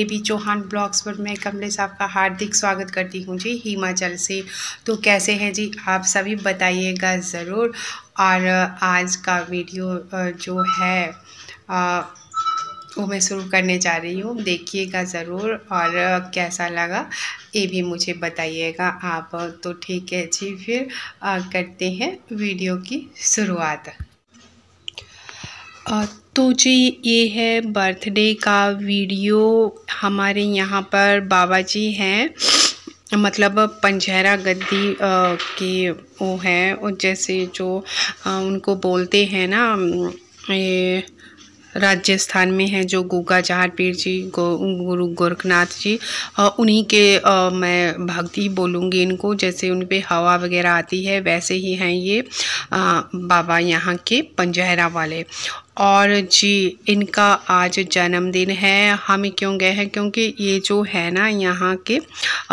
AB Chauhan blogs पर मैं कमलेश आपका हार्दिक स्वागत करती हूँ जी हिमाचल से। तो कैसे हैं जी आप सभी, बताइएगा ज़रूर। और आज का वीडियो जो है वो मैं शुरू करने जा रही हूँ, देखिएगा ज़रूर और कैसा लगा ये भी मुझे बताइएगा आप। तो ठीक है जी, फिर करते हैं वीडियो की शुरुआत। तो जी ये है बर्थडे का वीडियो। हमारे यहाँ पर बाबा जी हैं, मतलब पंजहरा गद्दी के वो हैं, और जैसे जो उनको बोलते हैं ना, ये राजस्थान में है जो गुग्गा जहार पीर जी, गुरु गोरखनाथ जी, उन्हीं के मैं भक्ति बोलूँगी इनको। जैसे उन पे हवा वगैरह आती है वैसे ही हैं ये बाबा यहाँ के पंजहरा वाले। और जी इनका आज जन्मदिन है। हम क्यों गए हैं, क्योंकि ये जो है ना यहाँ के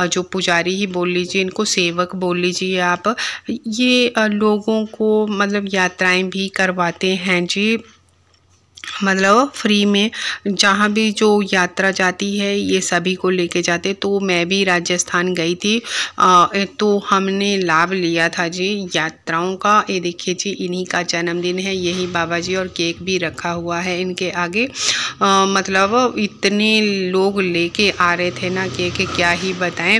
जो पुजारी ही बोल लीजिए, इनको सेवक बोल लीजिए आप, ये लोगों को मतलब यात्राएं भी करवाते हैं जी, मतलब फ्री में। जहाँ भी जो यात्रा जाती है ये सभी को लेके जाते। तो मैं भी राजस्थान गई थी, तो हमने लाभ लिया था जी यात्राओं का। ये देखिए जी इन्हीं का जन्मदिन है, यही बाबा जी, और केक भी रखा हुआ है इनके आगे। मतलब इतने लोग लेके आ रहे थे ना केक, क्या ही बताएं।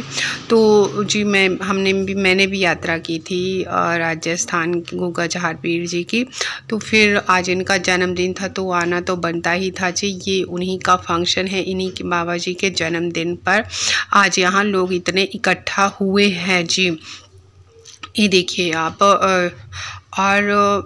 तो जी मैंने भी यात्रा की थी राजस्थान गुग्गा जहार पीर जी की। तो फिर आज इनका जन्मदिन था तो आना तो बनता ही था जी। ये उन्हीं का फंक्शन है, इन्हीं के बाबा जी के जन्मदिन पर आज यहाँ लोग इतने इकट्ठा हुए हैं जी। ये देखिए आप, और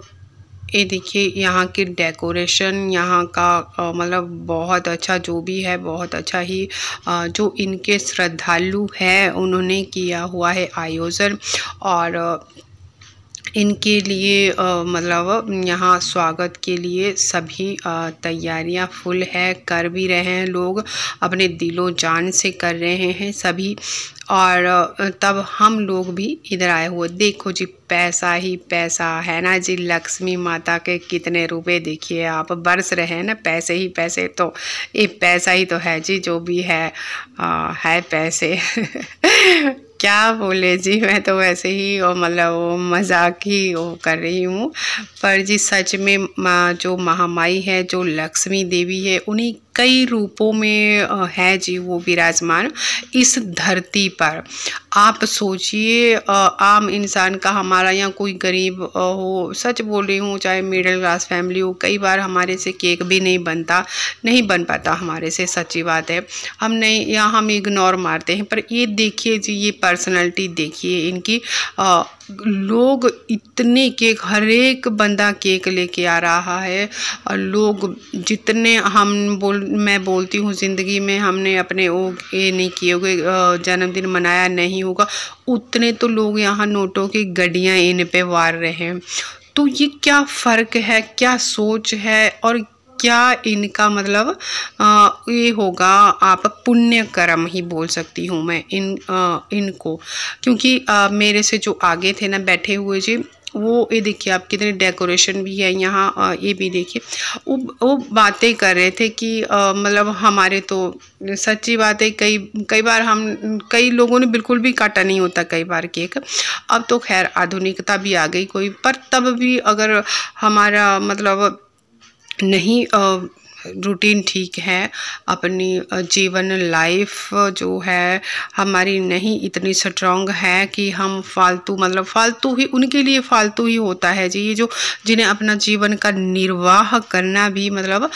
ये देखिए यहाँ की डेकोरेशन, यहाँ का मतलब बहुत अच्छा, जो भी है बहुत अच्छा ही जो इनके श्रद्धालु हैं उन्होंने किया हुआ है आयोजन। और इनके लिए मतलब यहाँ स्वागत के लिए सभी तैयारियां फुल है, कर भी रहे हैं लोग, अपने दिलो जान से कर रहे हैं सभी। और तब हम लोग भी इधर आए हुए। देखो जी पैसा ही पैसा है ना जी, लक्ष्मी माता के कितने रुपए देखिए आप बरस रहे हैं ना, पैसे ही पैसे। तो ये पैसा ही तो है जी, जो भी है पैसे क्या बोले जी, मैं तो वैसे ही मतलब वो मजाक ही वो कर रही हूँ। पर जी सच में जो महामाई है, जो लक्ष्मी देवी है, उन्हीं कई रूपों में है जी वो विराजमान इस धरती पर। आप सोचिए आम इंसान का, हमारा यहाँ कोई गरीब हो, सच बोल रही हूँ, चाहे मिडिल क्लास फैमिली हो, कई बार हमारे से केक भी नहीं बन पाता हमारे से, सच्ची बात है। हम इग्नोर मारते हैं। पर ये देखिए जी, ये पर्सनैलिटी देखिए इनकी। लोग इतने केक, हर एक बंदा केक लेके आ रहा है। और लोग जितने मैं बोलती हूँ ज़िंदगी में हमने अपने ये नहीं किए होंगे, जन्मदिन मनाया नहीं होगा, उतने तो लोग यहाँ नोटों की गड्डियाँ इन पे वार रहे हैं। तो ये क्या फ़र्क है, क्या सोच है, और क्या इनका मतलब ये होगा, आप पुण्य कर्म ही बोल सकती हूँ मैं इनको। क्योंकि मेरे से जो आगे थे ना बैठे हुए जी, वो ये देखिए आप कितने डेकोरेशन भी है यहाँ। ये भी देखिए वो बातें कर रहे थे कि मतलब हमारे तो सच्ची बात है, कई बार कई लोगों ने बिल्कुल भी काटा नहीं होता कई बार केक। अब तो खैर आधुनिकता भी आ गई कोई, पर तब भी अगर हमारा मतलब नहीं रूटीन ठीक है, अपनी जीवन लाइफ जो है हमारी नहीं इतनी स्ट्रॉन्ग है कि हम फालतू ही उनके लिए फालतू ही होता है जी। ये जो जिन्हें अपना जीवन का निर्वाह करना भी मतलब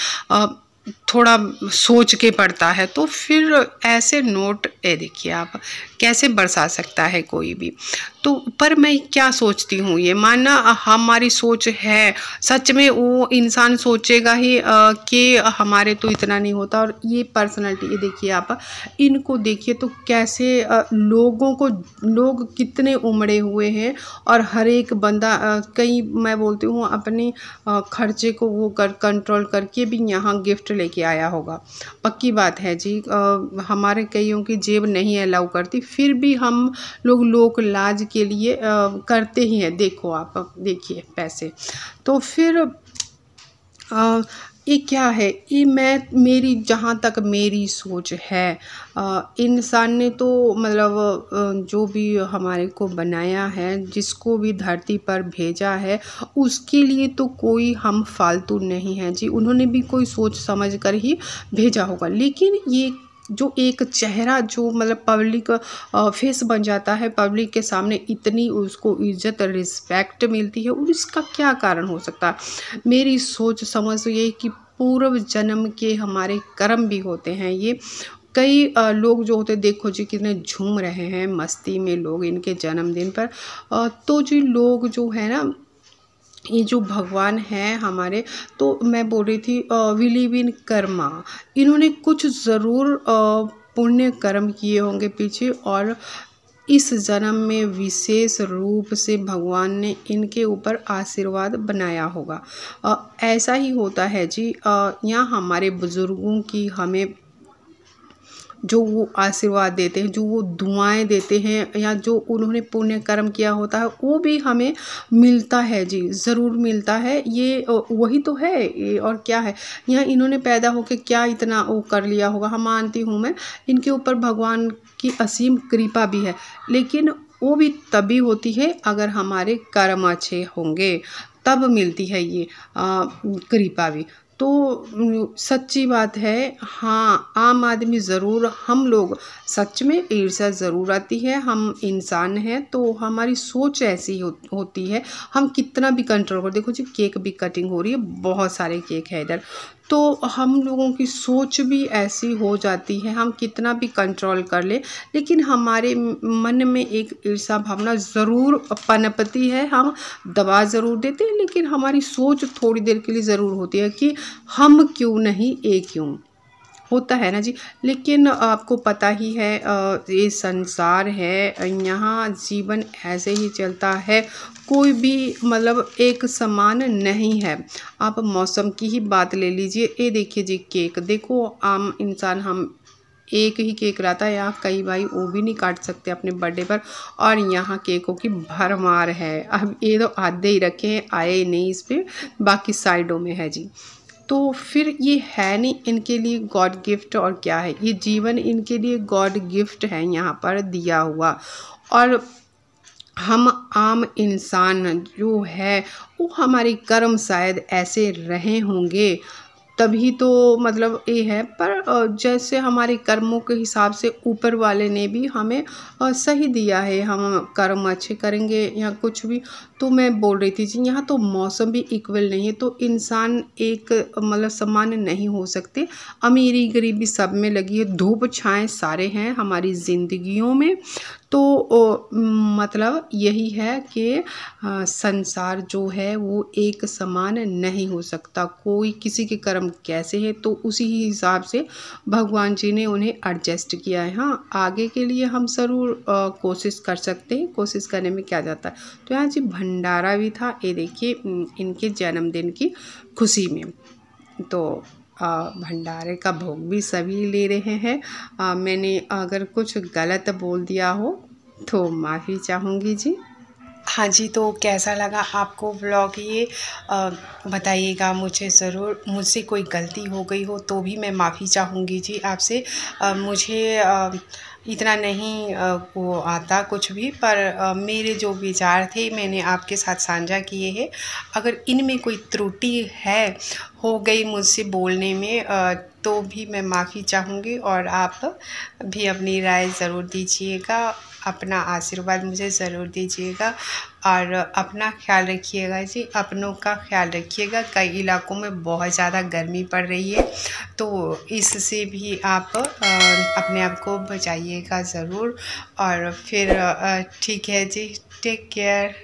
थोड़ा सोच के पड़ता है, तो फिर ऐसे नोट ये देखिए आप कैसे बरसा सकता है कोई भी। तो पर मैं क्या सोचती हूँ, ये मानना हमारी सोच है, सच में वो इंसान सोचेगा ही कि हमारे तो इतना नहीं होता। और ये पर्सनालिटी ये देखिए आप, इनको देखिए तो कैसे लोग कितने उमड़े हुए हैं। और हर एक बंदा मैं बोलती हूँ अपने खर्चे को वो कंट्रोल करके भी यहाँ गिफ्ट लेके आया होगा। पक्की बात है जी, हमारे कईयों की जेब नहीं अलाउ करती, फिर भी हम लोक लाज के लिए करते ही हैं। देखो आप देखिए पैसे। तो फिर ये क्या है, ये मेरी जहाँ तक मेरी सोच है, इंसान ने तो मतलब जो भी हमारे को बनाया है, जिसको भी धरती पर भेजा है, उसके लिए तो कोई हम फालतू नहीं हैं जी। उन्होंने भी कोई सोच समझ कर ही भेजा होगा। लेकिन ये जो एक चेहरा जो मतलब पब्लिक फेस बन जाता है, पब्लिक के सामने इतनी उसको इज्जत रिस्पेक्ट मिलती है, और इसका क्या कारण हो सकता है? मेरी सोच समझ तो ये कि पूर्व जन्म के हमारे कर्म भी होते हैं ये। कई लोग जो होते देखो जी कितने झूम रहे हैं मस्ती में लोग इनके जन्मदिन पर। तो जी लोग जो है ना, ये जो भगवान हैं हमारे, तो मैं बोल रही थी वी लिव इन कर्मा। इन्होंने कुछ ज़रूर पुण्य कर्म किए होंगे पीछे, और इस जन्म में विशेष रूप से भगवान ने इनके ऊपर आशीर्वाद बनाया होगा। ऐसा ही होता है जी। यहाँ हमारे बुज़ुर्गों की हमें जो वो आशीर्वाद देते हैं, जो वो दुआएं देते हैं, या जो उन्होंने पुण्य कर्म किया होता है, वो भी हमें मिलता है जी, ज़रूर मिलता है। ये वही तो है ये, और क्या है। यहाँ इन्होंने पैदा होकर क्या इतना वो कर लिया होगा, हम मानती हूँ मैं, इनके ऊपर भगवान की असीम कृपा भी है। लेकिन वो भी तभी होती है अगर हमारे कर्म अच्छे होंगे, तब मिलती है ये कृपा भी। तो सच्ची बात है। हाँ, आम आदमी ज़रूर, हम लोग सच में ईर्ष्या ज़रूर आती है। हम इंसान हैं तो हमारी सोच ऐसी होती है। हम कितना भी कंट्रोल कर, देखो जी केक भी कटिंग हो रही है, बहुत सारे केक है इधर, तो हम लोगों की सोच भी ऐसी हो जाती है, हम कितना भी कंट्रोल कर ले, लेकिन हमारे मन में एक ईर्ष्या भावना ज़रूर पनपती है। हम दबा ज़रूर देते हैं, लेकिन हमारी सोच थोड़ी देर के लिए ज़रूर होती है कि हम क्यों नहीं, ये क्यों होता है ना जी। लेकिन आपको पता ही है ये संसार है, यहाँ जीवन ऐसे ही चलता है, कोई भी मतलब एक समान नहीं है। आप मौसम की ही बात ले लीजिए, ये देखिए जी केक, देखो आम इंसान हम एक ही केक लाता है, यहाँ कई भाई वो भी नहीं काट सकते अपने बर्थडे पर, और यहाँ केकों की भरमार है। अब ये तो आधे ही रखे हैं, आए नहीं इस पर, बाकी साइडों में है जी। तो फिर ये है नहीं इनके लिए गॉड गिफ्ट, और क्या है, ये जीवन इनके लिए गॉड गिफ्ट है यहाँ पर दिया हुआ। और हम आम इंसान जो है, वो हमारे कर्म शायद ऐसे रहे होंगे, तभी तो मतलब ये है। पर जैसे हमारे कर्मों के हिसाब से ऊपर वाले ने भी हमें सही दिया है, हम कर्म अच्छे करेंगे या कुछ भी। तो मैं बोल रही थी जी, यहाँ तो मौसम भी इक्वल नहीं है, तो इंसान एक मतलब समान नहीं हो सकते। अमीरी गरीबी सब में लगी है, धूप छाएं सारे हैं हमारी ज़िंदगियों में। तो मतलब यही है कि संसार जो है वो एक समान नहीं हो सकता। कोई किसी के कर्म कैसे है तो उसी ही हिसाब से भगवान जी ने उन्हें एडजस्ट किया है। हाँ, आगे के लिए हम ज़रूर कोशिश कर सकते हैं, कोशिश करने में क्या जाता है। तो यहाँ जी भंडारा भी था, ये देखिए इनके जन्मदिन की खुशी में। तो भंडारे का भोग भी सभी ले रहे हैं। मैंने अगर कुछ गलत बोल दिया हो तो माफ़ी चाहूँगी जी। हाँ जी, तो कैसा लगा आपको व्लॉग ये बताइएगा मुझे ज़रूर। मुझसे कोई गलती हो गई हो तो भी मैं माफ़ी चाहूँगी जी आपसे। मुझे इतना नहीं वो आता कुछ भी, पर मेरे जो विचार थे मैंने आपके साथ साझा किए हैं। अगर इनमें कोई त्रुटि है हो गई मुझसे बोलने में तो भी मैं माफ़ी चाहूँगी, और आप भी अपनी राय ज़रूर दीजिएगा, अपना आशीर्वाद मुझे ज़रूर दीजिएगा, और अपना ख्याल रखिएगा जी, अपनों का ख्याल रखिएगा। कई इलाकों में बहुत ज़्यादा गर्मी पड़ रही है, तो इससे भी आप अपने आप को बचाइएगा ज़रूर। और फिर ठीक है जी, टेक केयर।